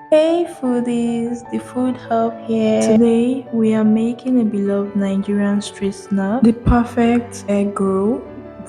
Hey foodies, the food hub here. Today we are making a beloved Nigerian street snack, the perfect egg roll,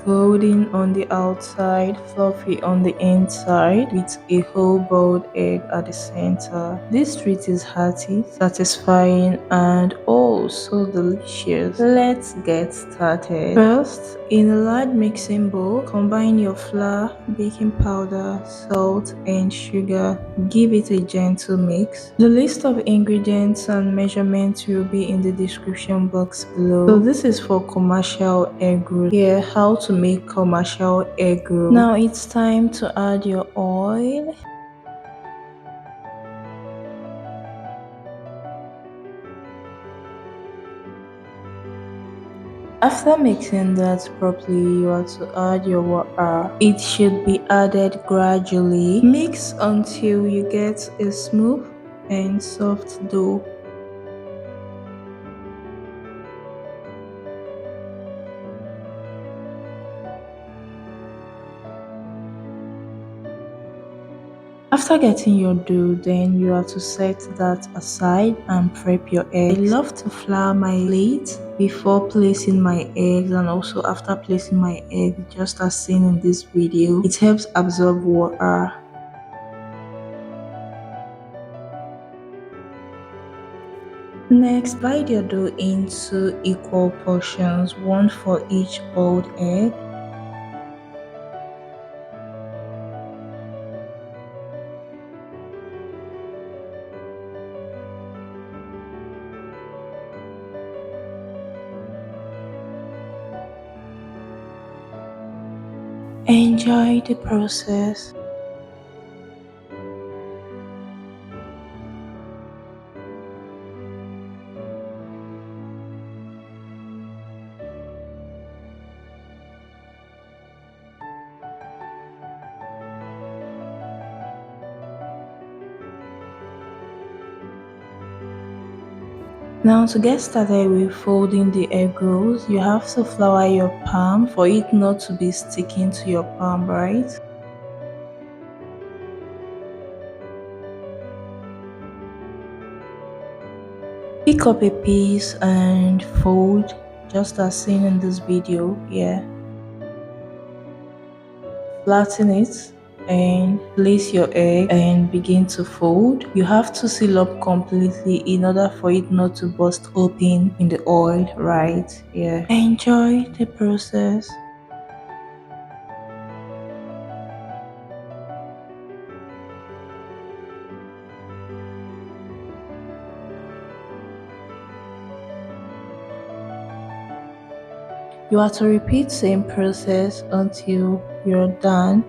golden on the outside, fluffy on the inside, with a whole boiled egg at the center. This treat is hearty, satisfying, and oh so delicious. Let's get started. First, in a large mixing bowl, combine your flour, baking powder, salt, and sugar. Give it a gentle mix. The list of ingredients and measurements will be in the description box below. So this is for commercial egg roll. Here, how to make commercial egg roll. Now it's time to add your oil. After mixing that properly, you are to add your water. It should be added gradually. Mix until you get a smooth and soft dough. After getting your dough, then you are to set that aside and prep your eggs. I love to flour my plate before placing my eggs and also after placing my eggs, just as seen in this video. It helps absorb water. Next, divide your dough into equal portions, one for each boiled egg. Enjoy the process. Now to get started with folding the egg rolls, you have to flour your palm for it not to be sticking to your palm, right? Pick up a piece and fold just as seen in this video here. Flatten it and place your egg and begin to fold. You have to seal up completely in order for it not to burst open in the oil, right? Yeah. Enjoy the process. You are to repeat same process until you're done.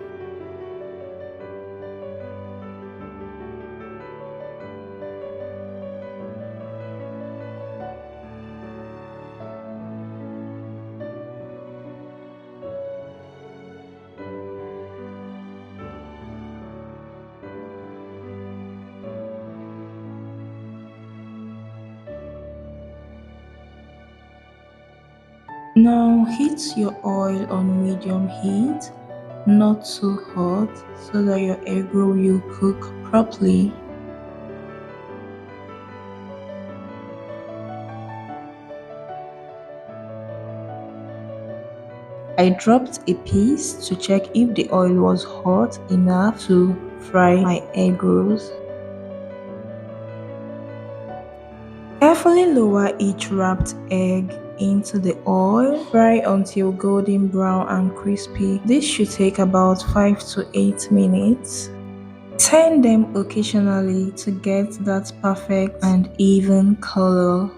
Now heat your oil on medium heat, not too hot, so that your egg roll will cook properly. I dropped a piece to check if the oil was hot enough to fry my egg rolls. Carefully lower each wrapped egg into the oil. Fry until golden brown and crispy. This should take about 5 to 8 minutes. Turn them occasionally to get that perfect and even color.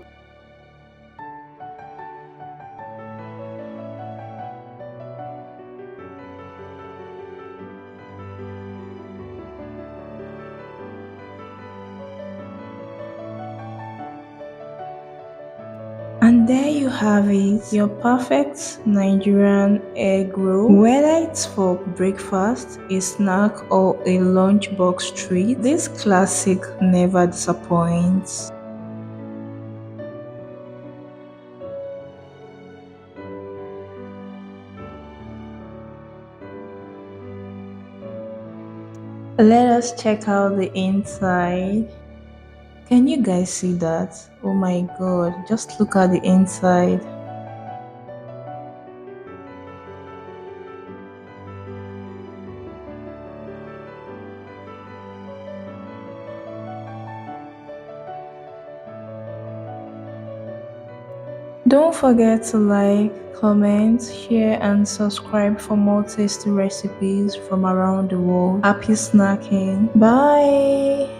And there you have it, your perfect Nigerian egg roll. Whether it's for breakfast, a snack, or a lunchbox treat, this classic never disappoints. Let us check out the inside. Can you guys see that? Oh my god, just look at the inside. Don't forget to like, comment, share, and subscribe for more tasty recipes from around the world. Happy snacking. Bye.